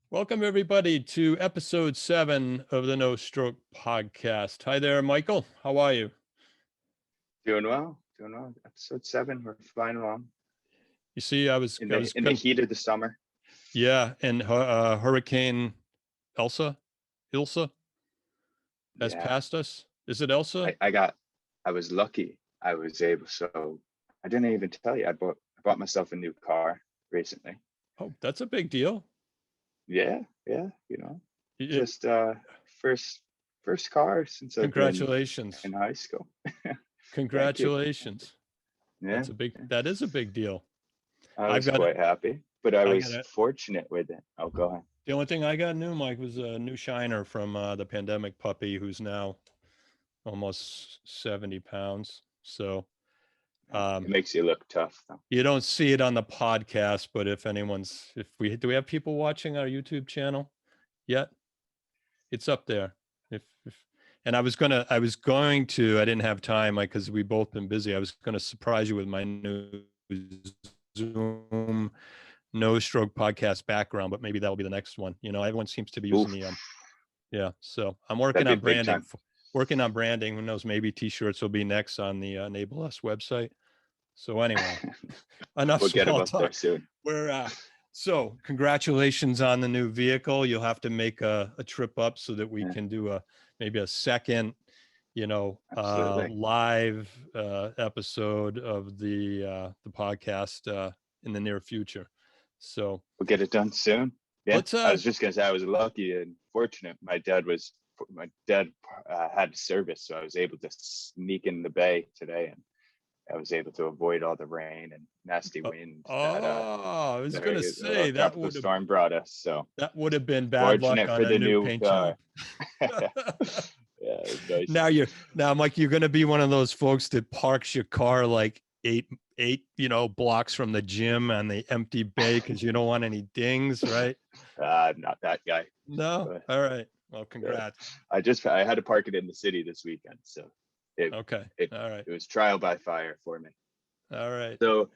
Welcome, everybody, to episode 7 of the No Stroke podcast. Hi there, Michael. How are you? Doing well, doing well. Episode 7, we're flying along You see, I was, in I the was, in the heat of the summer. yeah, and Hurricane Elsa, Ilsa has Yeah, passed us. Is it Elsa? I was lucky. I was able. So I didn't even tell you. I bought myself a new car recently. Oh, that's a big deal. Yeah, yeah. It, Just first car since I've been Congratulations. in high school. Thank you. Congratulations. Yeah, That is a big deal. I I've was got, quite happy, but I I got was it. fortunate with it. Oh, go ahead. The only thing I got new, Mike, was a new shiner from the pandemic puppy who's now almost 70 pounds. So, It um, makes you look tough, though. you don't see it on the podcast, but if we do, we have people watching our YouTube channel yet? It's up there. If and I was going to, I didn't have time, like, because we both been busy. I was going to surprise you with my new Zoom no stroke podcast background, but maybe that'll be the next one. Everyone seems to be using Oof, the yeah. So I'm that'd working be on big branding. time. Working on branding. Who knows? Maybe t-shirts will be next on the EnableUs website. So anyway, enough We'll get small about there talk. soon. So congratulations on the new vehicle. You'll have to make a trip up so that we Yeah, can do maybe a second, absolutely. live episode of the podcast in the near future. So We'll get it done soon. Yeah, let's I was just gonna say I was lucky and fortunate. My dad had service, so I was able to sneak in the bay today, and I was able to avoid all the rain and nasty wind that I was gonna the say tropical storm brought us. So that would have been bad luck fortunate on for a the new new paint job. car. Yeah, it was nice. Now, Mike, you're gonna be one of those folks that parks your car like eight blocks from the gym on the empty bay because you don't want any dings, right? I'm not that guy, No. but All right. Well, uh, congrats. I had to park it in the city this weekend, so it Okay. it All right. it was trial by fire for me. All right. So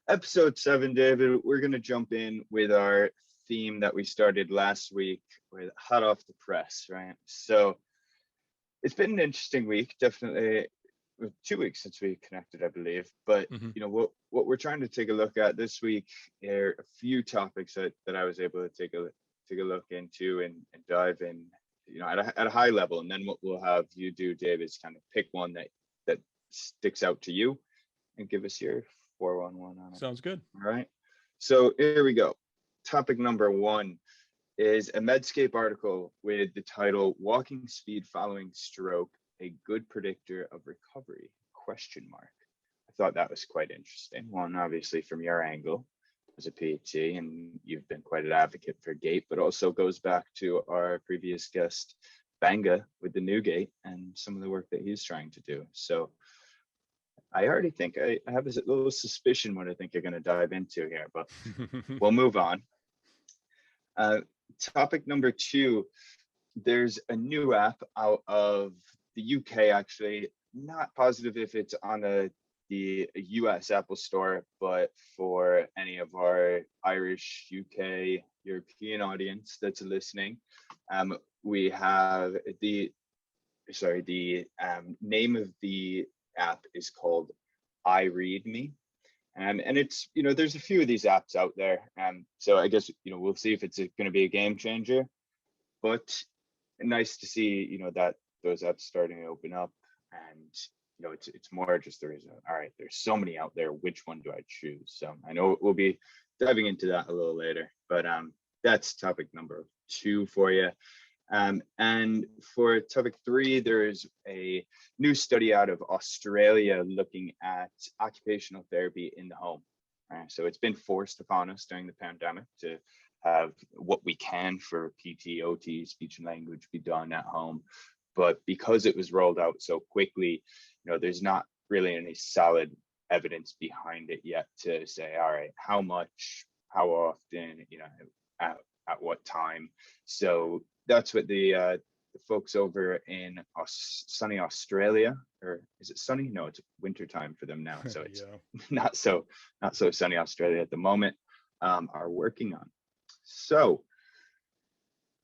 episode 7, David, we're going to jump in with our theme that we started last week with hot off the press, right? So it's been an interesting week, definitely 2 weeks since we connected, I believe. But Hmm. what we're trying to take a look at this week are a few topics that I was able to take a look into and dive in, at a high level. And then what we'll have you do, David, is kind of pick one that sticks out to you and give us your 411 on it. Sounds good. All right. So here we go. Topic number 1 is a Medscape article with the title "Walking Speed Following Stroke: A Good Predictor of Recovery?" Question mark. I thought that was quite interesting. One, obviously, from your angle as a PT, and you've been quite an advocate for gait, but also goes back to our previous guest, Banga, with the new gait and some of the work that he's trying to do. So I already think I have a little suspicion what I think you're going to dive into here, but we'll move on. Uh, Topic number 2, there's a new app out of the UK, actually. Not positive if it's on the US Apple Store, but for any of our Irish, UK, European audience that's listening, we have the name of the app is called iReadMe. And it's, there's a few of these apps out there. So I guess, we'll see if it's going to be a game changer, but nice to see, that those apps starting to open up. And, it's more just the reason, all right, there's so many out there. Which one do I choose? So I know we'll be diving into that a little later, but that's topic number 2 for you. And for topic 3, there is a new study out of Australia looking at occupational therapy in the home. Right? So it's been forced upon us during the pandemic to have what we can for PT, OT, speech and language be done at home. But because it was rolled out so quickly, there's not really any solid evidence behind it yet to say, all right, how much, how often, at what time. So that's what the folks over in sunny Australia, or is it sunny? No, it's winter time for them now, so it's Yeah. not so sunny Australia at the moment, are working on. So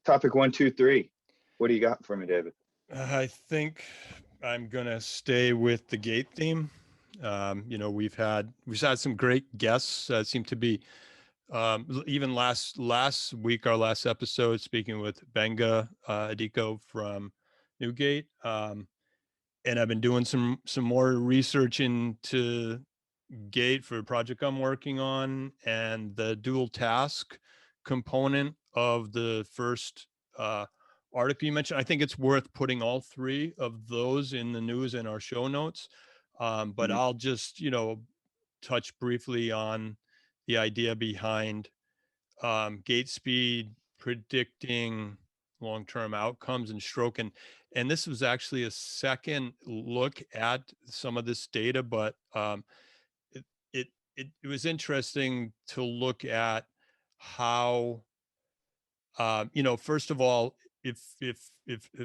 topic 1, 2, 3. What do you got for me, David? I think I'm gonna stay with the gate theme. You know, we've had some great guests. Seem to be even last week, our last episode, speaking with Benga Adiko from Newgate. And I've been doing some more research into Gate for a project I'm working on, and the dual task component of the first article you mentioned. I think it's worth putting all three of those in the news in our show notes. But Mhm. I'll just, touch briefly on the idea behind gait speed predicting long-term outcomes in stroke. And this was actually a second look at some of this data, but it, it was interesting to look at how, first of all, if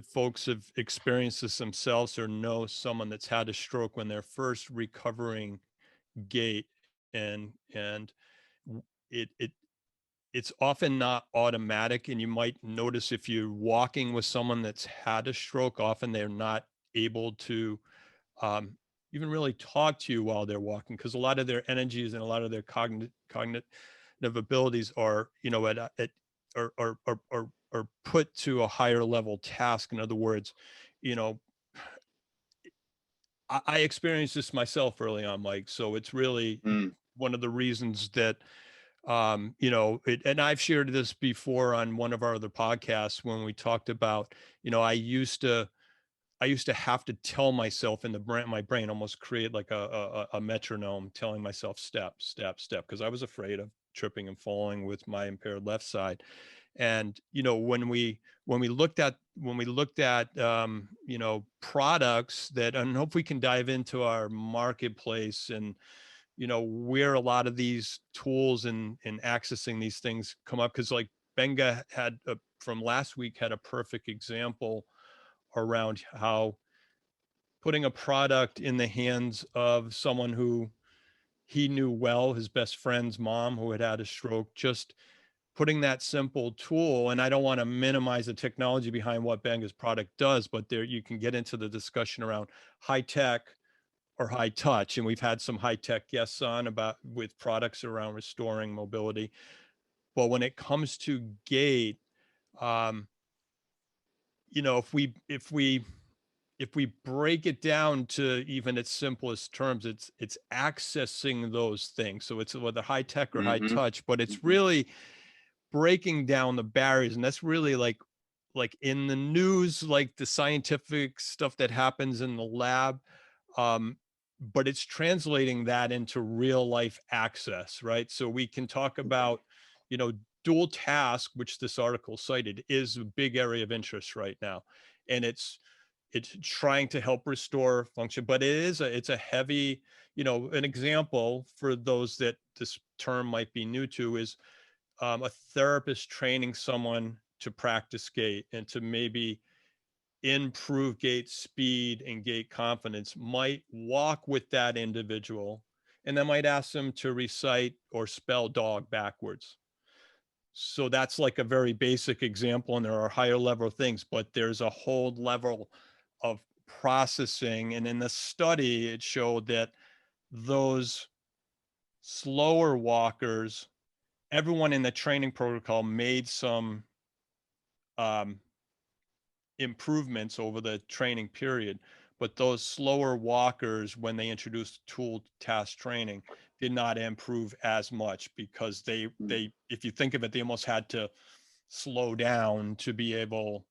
folks have experienced this themselves or know someone that's had a stroke when they're first recovering gait, and it it it's often not automatic, and you might notice if you're walking with someone that's had a stroke, often they're not able to um, even really talk to you while they're walking, because a lot of their energies and a lot of their cognitive abilities are, at are put to a higher level task. In other words, you know, I experienced this myself early on, Mike. So it's really Mm, one of the reasons that and I've shared this before on one of our other podcasts when we talked about, I used to have to tell myself in my brain almost create like a metronome, telling myself step, step, step, because I was afraid of tripping and falling with my impaired left side. And when we looked at products that, and hope we can dive into our marketplace, and where a lot of these tools and accessing these things come up, because like Benga from last week had a perfect example around how putting a product in the hands of someone who he knew well, his best friend's mom who had a stroke, just putting that simple tool. And I don't want to minimize the technology behind what Benga's product does, but there you can get into the discussion around high tech or high touch. And we've had some high tech guests on about with products around restoring mobility. But when it comes to gait, um, if we break it down to even its simplest terms, it's accessing those things. So it's whether high tech or high mhm, touch, but it's mhm. really breaking down the barriers. And that's really like in the news, like the scientific stuff that happens in the lab. Um, but it's translating that into real life access, right? So we can talk about, you know, dual task, which this article cited, is a big area of interest right now. And it's trying to help restore function, but it's a heavy, an example for those that this term might be new to is a therapist training someone to practice gait and to maybe improve gait speed and gait confidence might walk with that individual, and then might ask them to recite or spell dog backwards. So that's like a very basic example, and there are higher level things, but there's a whole level of processing. And in the study, it showed that those slower walkers, everyone in the training protocol made some um, improvements over the training period, but those slower walkers, when they introduced tool task training, did not improve as much, because Mm. they if you think of it, they almost had to slow down to be able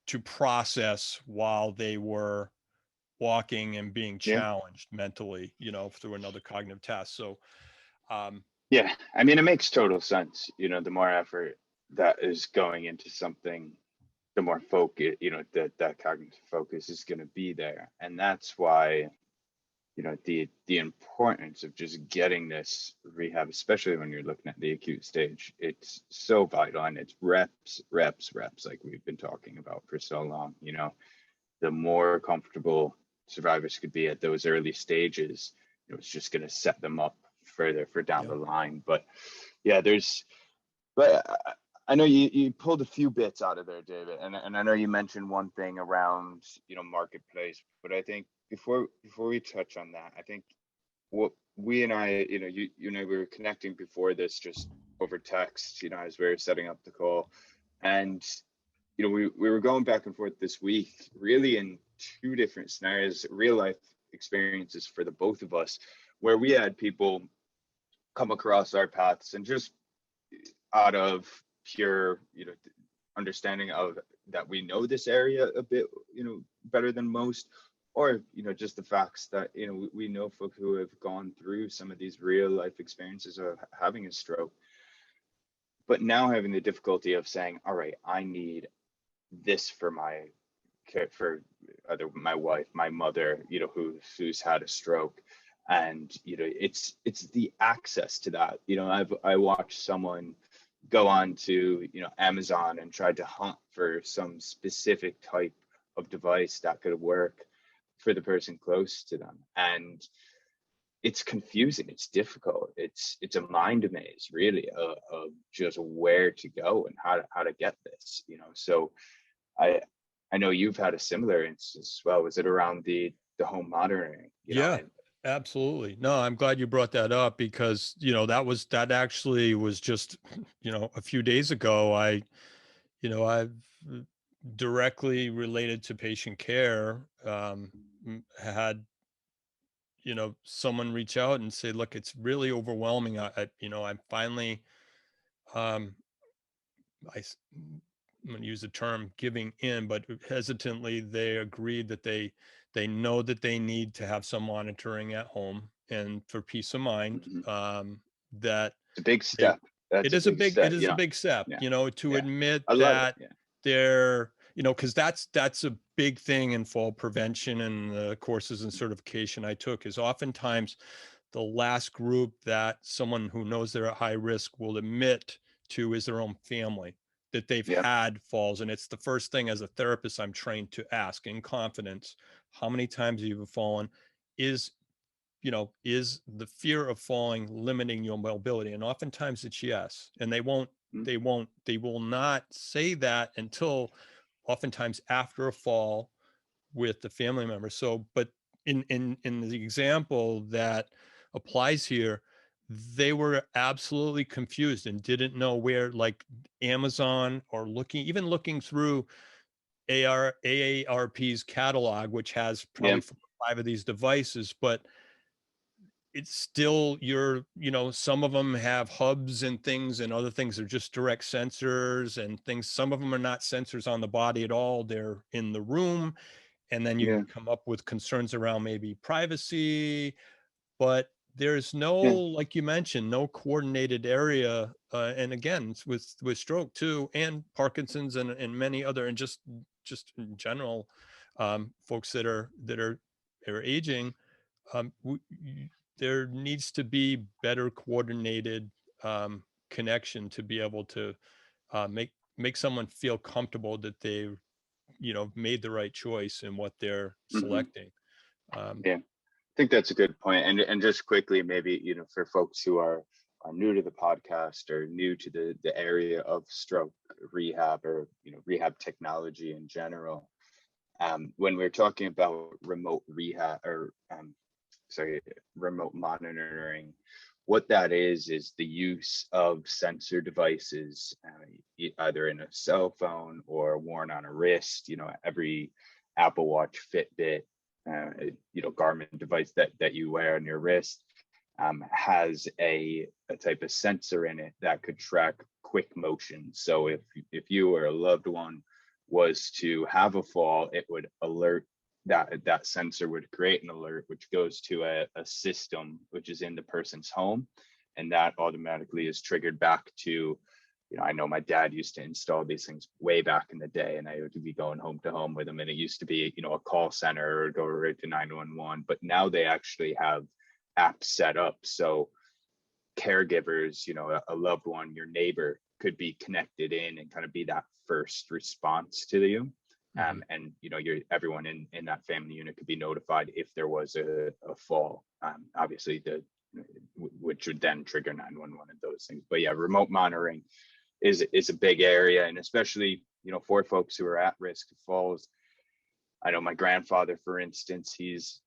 to process while they were walking and being Yeah. challenged mentally, through another cognitive task. So um Yeah. I mean, it makes total sense. The more effort that is going into something, the more focus, that cognitive focus is going to be there. And that's why, the importance of just getting this rehab, especially when you're looking at the acute stage, it's so vital. And it's reps, reps, reps, like we've been talking about for so long. The more comfortable survivors could be at those early stages, it's just going to set them up further for down yeah. the line. But yeah, but I know you pulled a few bits out of there, David, and I know you mentioned one thing around, marketplace, but I think before we touch on that, I think what we and I, we were connecting before this just over text, as we were setting up the call, and we were going back and forth this week, really in two different scenarios, real life experiences for the both of us, where we had people come across our paths and just out of pure, understanding of that we know this area a bit, better than most, or just the facts that we know folk who have gone through some of these real life experiences of having a stroke, but now having the difficulty of saying, all right, I need this for my care, for either my wife, my mother, who's had a stroke. And it's the access to that. I watched someone go on to Amazon and tried to hunt for some specific type of device that could work for the person close to them, and it's confusing, it's difficult, it's a mind maze, really, of just where to go and how to get this. So I know you've had a similar instance as well. Was it around the home monitoring? Yeah, absolutely. No, I'm glad you brought that up, because that actually was just a few days ago. I've directly related to patient care, had someone reach out and say, look, it's really overwhelming. I'm finally, um I'm going to use the term giving in, but hesitantly they agreed that they know that they need to have some monitoring at home, and for peace of mind, Mhm. that It's a big they, step. That's a big it step. is a big step, Yeah, to yeah. admit I love it. that Yeah. they're, because that's a big thing in fall prevention and the courses and certification I took, is oftentimes the last group that someone who knows they're at high risk will admit to is their own family, that they've Yeah. had falls. And it's the first thing as a therapist I'm trained to ask in confidence: how many times have you fallen? Is is the fear of falling limiting your mobility? And oftentimes it's yes. And they will not say that until oftentimes after a fall with the family member. So, but in the example that applies here, they were absolutely confused and didn't know where, like Amazon, or even looking through AARP's catalog, which has Yeah. probably 4 or 5 of these devices, but it's still, some of them have hubs and things, and other things are just direct sensors and things. Some of them are not sensors on the body at all. They're in the room. And then you Yeah. come up with concerns around maybe privacy, but there's no, Yeah. like you mentioned, no coordinated area. And again, with stroke too, and Parkinson's, and many other, and just in general, folks that are aging, there needs to be better coordinated connection to be able to make someone feel comfortable that they made the right choice in what they're Hmm. selecting. Um, Yeah. I think that's a good point. And just quickly, maybe, for folks who are new to the podcast or new to the area of stroke rehab, or rehab technology in general, when we're talking about remote rehab, or remote monitoring, what that is the use of sensor devices, either in a cell phone or worn on a wrist. Every Apple Watch, Fitbit, Garmin device that you wear on your wrist, has a type of sensor in it that could track quick motion. So if you or a loved one was to have a fall, it would alert, that sensor would create an alert, which goes to a system which is in the person's home, and that automatically is triggered back to, I know my dad used to install these things way back in the day, and I would be going home to home with them, and it used to be, a call center or go right to 911. But now they actually have apps set up, so caregivers, a loved one, your neighbor, could be connected in and kind of be that first response to you. And everyone in that family unit could be notified if there was a fall. Obviously, which would then trigger 911 and those things. But yeah, remote monitoring is a big area, and especially, for folks who are at risk of falls. I know my grandfather, for instance, he's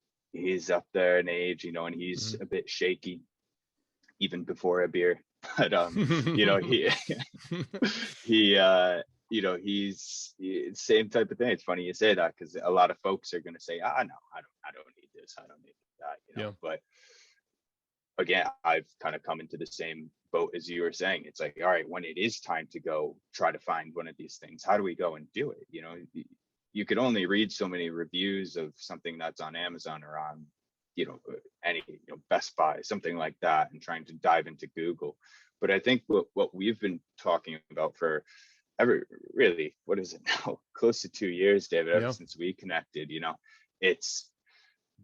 up there in age, and he's a bit shaky even before a beer. But he he's same type of thing. It's funny you say that, because a lot of folks are going to say, no, I don't need this, I don't need that, Yeah. But again, I've kind of come into the same boat as you were saying. It's like, all right, when it is time to go try to find one of these things, how do we go and do it? You could only read so many reviews of something that's on Amazon or on, any, Best Buy, something like that, and trying to dive into Google. But I think what we've been talking about for really, what is it now? Close to 2 years, David, ever since we connected, it's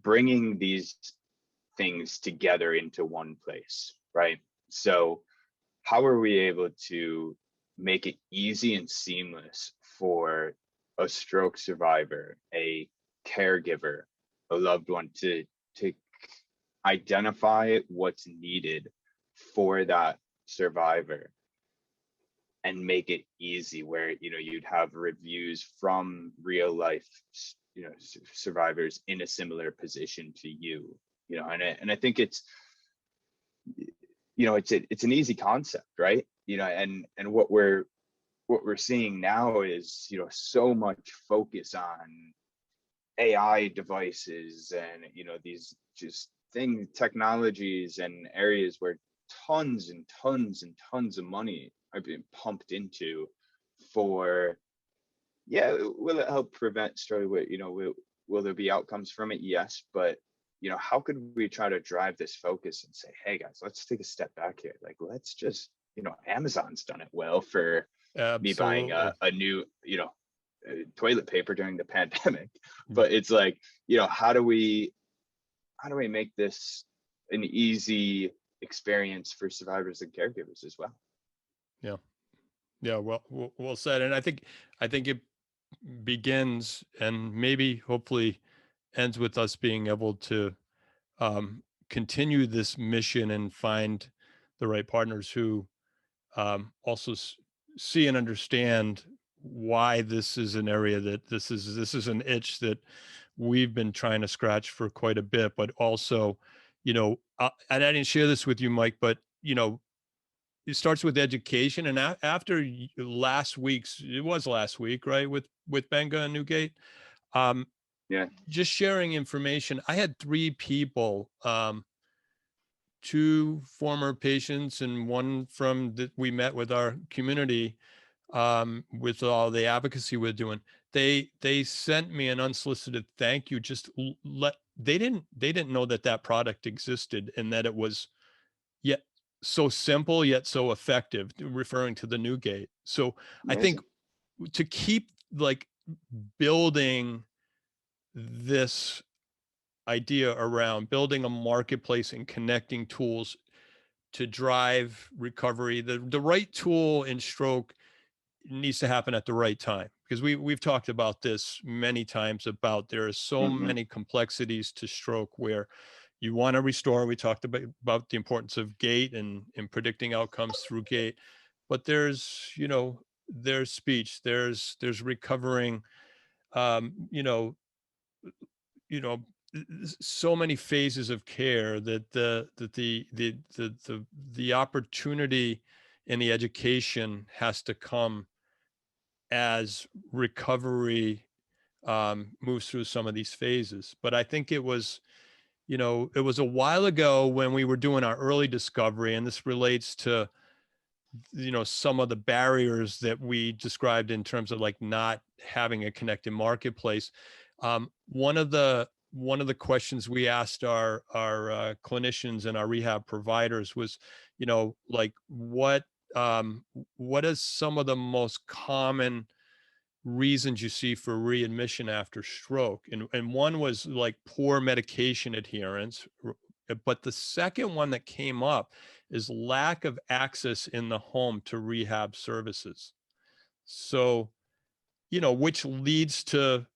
bringing these things together into one place, right? So how are we able to make it easy and seamless for a stroke survivor, a caregiver, a loved one to identify what's needed for that survivor, and make it easy where, you'd have reviews from real life, survivors in a similar position to you, and I think it's, it's an easy concept, right? And what we're seeing now is, so much focus on AI devices and, these just technologies and areas where tons and tons and tons of money are being pumped into for, will it help prevent stroke? Will there be outcomes from it? Yes, but how could we try to drive this focus and say, hey guys, let's take a step back here. Like, let's just, Amazon's done it well for me buying a new, toilet paper during the pandemic. But it's like, how do we make this an easy experience for survivors and caregivers as well? Yeah, well said. And I think it begins, and maybe hopefully ends, with us being able to continue this mission and find the right partners who also see and understand why this is an area that this is an itch that we've been trying to scratch for quite a bit. But also, and I didn't share this with you, Mike, but it starts with education. And after last week, right, with Benga and Newgate, just sharing information. I had 3 people, 2 former patients and one from that we met with our community, with all the advocacy we're doing. They sent me an unsolicited thank you. Just they didn't know that product existed, and that it was yet so simple yet so effective, referring to the Newgate. So amazing. I think to keep building this idea around building a marketplace and connecting tools to drive recovery, the right tool in stroke needs to happen at the right time, because we've talked about this many times about there are so many complexities to stroke where you want to restore. We talked about the importance of gait and predicting outcomes through gait, but there's there's speech, there's recovering, so many phases of care that the opportunity and the education has to come as recovery moves through some of these phases. But I think it was a while ago when we were doing our early discovery, and this relates to some of the barriers that we described in terms of not having a connected marketplace. One of the questions we asked our clinicians and our rehab providers was, what is some of the most common reasons you see for readmission after stroke? And one was poor medication adherence. But the second one that came up is lack of access in the home to rehab services. So, which leads to,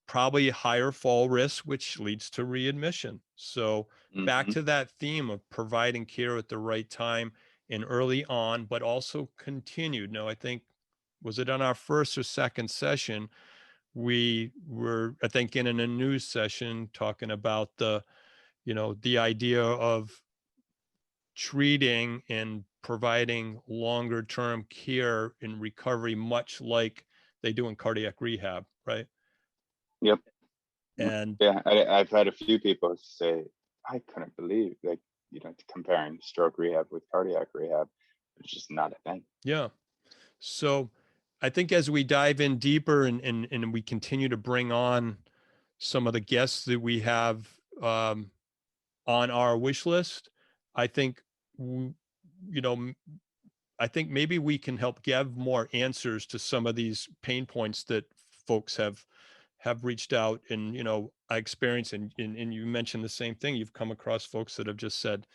probably higher fall risk, which leads to readmission. So back to that theme of providing care at the right time and early on, but also continued. Now, I think, was it on our first or second session, we were, I think, in a news session talking about the, the idea of treating and providing longer term care in recovery, much like they do in cardiac rehab, right? Yep. And Yeah, I've had a few people say, I couldn't believe, like, comparing stroke rehab with cardiac rehab. It's just not a thing. yeah, so I think as we dive in deeper and we continue to bring on some of the guests that we have on our wish list, I think, you know, I think maybe we can help give more answers to some of these pain points that folks have reached out. And I experience, and you mentioned the same thing. You've come across folks that have just said,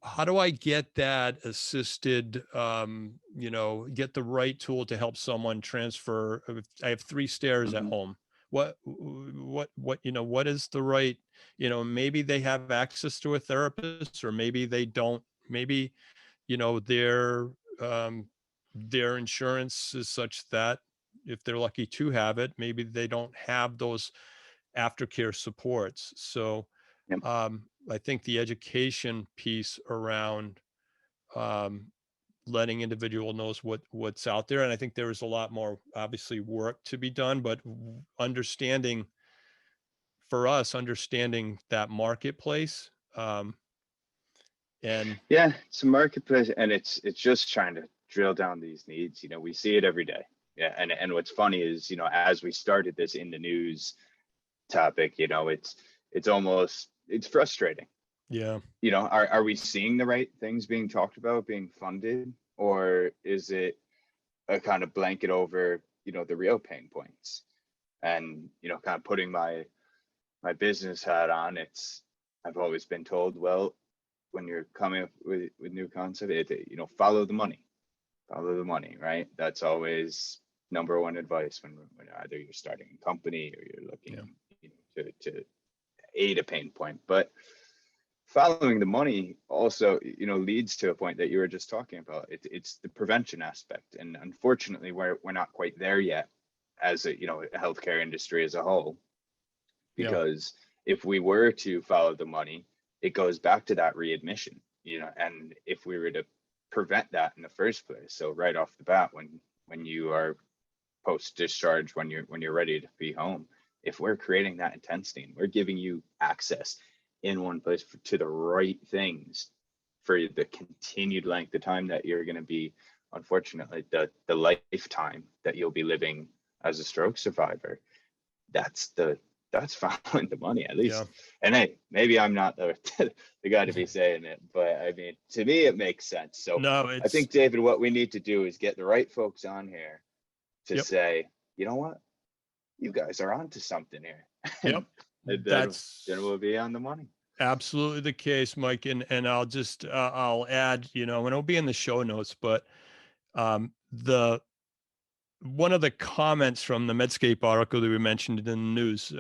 how do I get that assisted, get the right tool to help someone transfer? I have 3 stairs at Hmm. home. What is the right, maybe they have access to a therapist, or maybe they don't. Maybe, you know, their um, their insurance is such that if they're lucky to have it, maybe they don't have those aftercare supports. So Yep. I think the education piece around um, letting individual knows what's out there, and I think there is a lot more obviously work to be done, but understanding, for us, understanding that marketplace, and Yeah, it's a marketplace, and it's just trying to drill down these needs. We see it every day. Yeah, and what's funny is, as we started this in the news topic, it's frustrating. yeah, Are we seeing the right things being talked about, being funded, or is it a kind of blanket over, the real pain points? And, kind of putting my business hat on, I've always been told, well, when you're coming up with new concept, follow the money, right? That's always number one advice when either you're starting a company or you're yeah, looking, to aid a pain point. But following the money also, leads to a point that you were just talking about. It's the prevention aspect, and unfortunately, we're not quite there yet as a healthcare industry as a whole. yeah, Because if we were to follow the money, it goes back to that readmission, and if we were to prevent that in the first place, so right off the bat, when you are post discharge, when you're ready to be home, if we're creating that intensity and we're giving you access in one place to the right things for the continued length of time that you're going to be, unfortunately, the lifetime that you'll be living as a stroke survivor, that's following the money, at yeah. least. And hey, maybe I'm not the guy to be saying it, but I mean, to me, it makes sense. So No, I think, David, what we need to do is get the right folks on here to yep, say, you know what, you guys are onto something here. yep. And then That's we'll be on the money. absolutely the case, Mike. And I'll just I'll add, and it'll be in the show notes, but the one of the comments from the Medscape article that we mentioned in the news,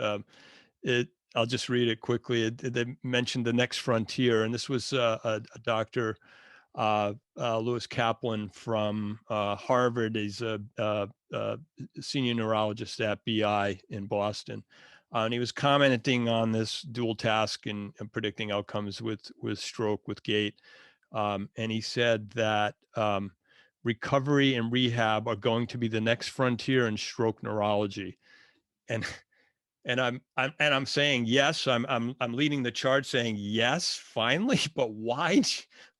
it I'll just read it quickly. They mentioned the next frontier, and this was a doctor, Lewis Kaplan from Harvard. He's a senior neurologist at BI in Boston. And he was commenting on this dual task and predicting outcomes with stroke, with gait. And he said that recovery and rehab are going to be the next frontier in stroke neurology. And I'm saying yes. I'm leading the charge, saying yes, finally. But why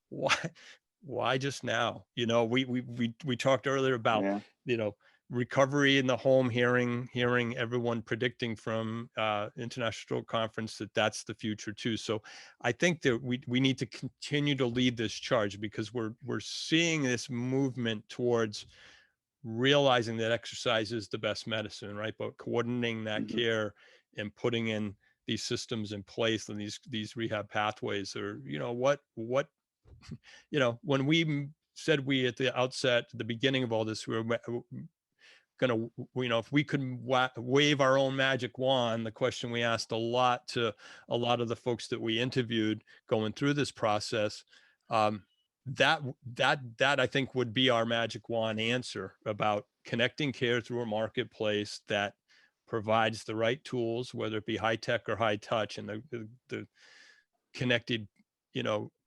why just now? We talked earlier about Yeah. recovery in the home, hearing everyone predicting from International Stroke Conference that that's the future too. So I think that we need to continue to lead this charge, because we're seeing this movement towards realizing that exercise is the best medicine, right? But coordinating that Hmm. care and putting in these systems in place and these rehab pathways, or what when we said, we at the outset, at the beginning of all this, we were gonna, if we could wave our own magic wand, the question we asked a lot to a lot of the folks that we interviewed going through this process, That I think would be our magic wand answer about connecting care through a marketplace that provides the right tools, whether it be high tech or high touch, and the connected,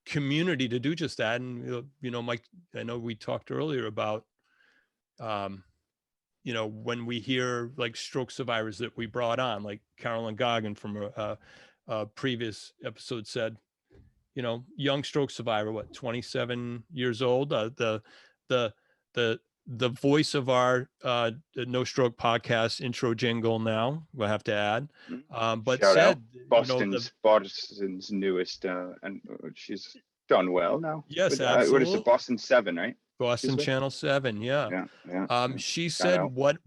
community to do just that. And, Mike, I know we talked earlier about, when we hear like stroke survivors that we brought on, like Carolyn Goggin from a previous episode said, young stroke survivor, what, 27 years old, the the voice of our No Stroke podcast intro jingle now, we'll have to add, but Shout out said, Boston's newest, and she's done well now. Yes, What is absolutely. it, Boston 7, right? Boston Channel 7, yeah. Yeah. She Shout said out. what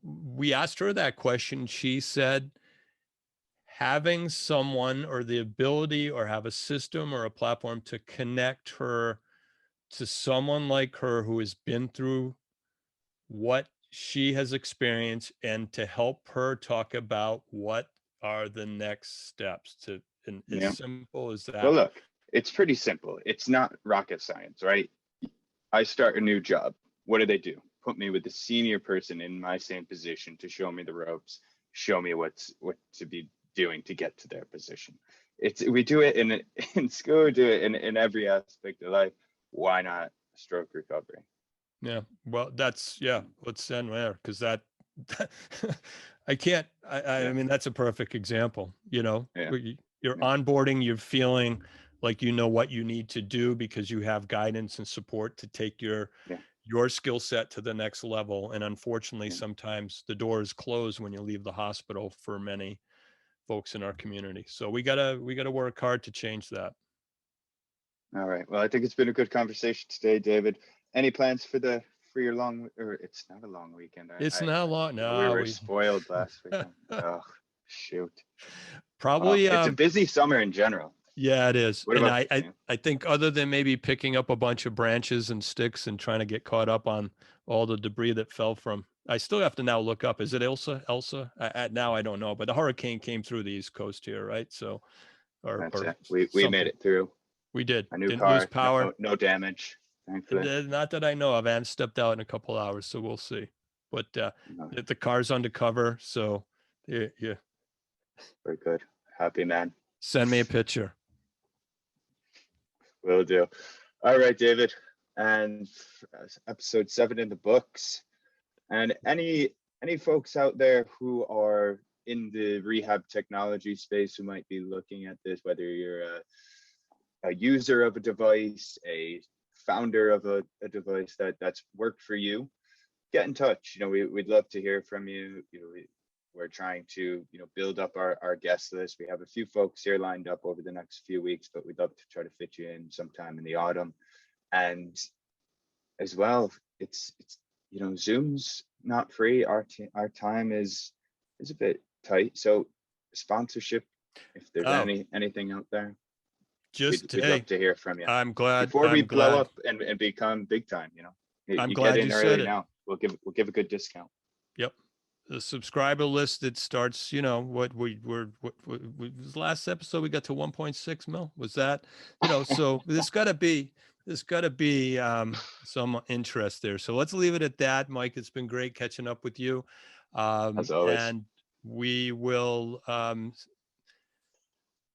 we asked her that question. She said having someone or the ability or have a system or a platform to connect her to someone like her who has been through what she has experienced and to help her talk about what are the next steps to, and as Yeah. simple as Well, that. look, it's pretty simple. It's not rocket science, right? I start a new job. What do? Put me with the senior person in my same position to show me the ropes, show me what to be doing to get to their position. We do it in school, do it in every aspect of life. Why not stroke recovery? Yeah, well, let's end there, because that I can't, I mean, that's a perfect example, Yeah. where you're onboarding, you're feeling like you know what you need to do because you have guidance and support to take your skill set to the next level. And unfortunately, sometimes the door is closed when you leave the hospital for many folks in our community. So we gotta work hard to change that. All right. Well, I think it's been a good conversation today, David. Any plans for your long, or it's not a long weekend? It's not long. We No, were spoiled last weekend. Oh, shoot. probably. It's a busy summer in general. Yeah, it is. What And about I think other than maybe picking up a bunch of branches and sticks and trying to get caught up on all the debris that fell from, I still have to now look up. Is it Elsa? Now I don't know, but the hurricane came through the East Coast here, right? So, That's or it. We made it through. We did. A new Didn't lose car, power. no damage, thankfully. Not that I know of. I haven't stepped out in a couple of hours, so we'll see. But the car's undercover, so yeah. Very good. Happy man. Send me a picture. Will do. All right, David. And episode 7 in the books. And any folks out there who are in the rehab technology space who might be looking at this, whether you're a user of a device, a founder of a device that's worked for you, get in touch. We'd love to hear from you. We're trying to build up our guest list. We have a few folks here lined up over the next few weeks, but we'd love to try to fit you in sometime in the autumn. And as well, it's Zoom's not free. Our time is a bit tight. So sponsorship, if there's anything out there, we'd love to hear from you. I'm glad before we blow up and become big time. I'm you glad get in you early said it. now. We'll give a good discount. Yep. The subscriber list that starts, what was last episode, we got to 1.6 mil. Was that, so there's got to be some interest there. So let's leave it at that, Mike. It's been great catching up with you. As always. And we will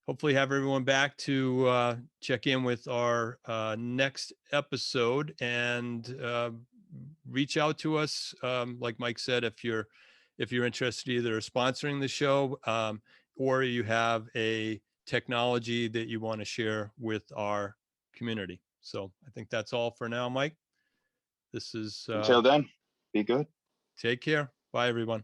hopefully have everyone back to check in with our next episode, and reach out to us. Like Mike said, if you're interested either sponsoring the show or you have a technology that you want to share with our community. So I think that's all for now, Mike. This is until then, be good. Take care. Bye, everyone.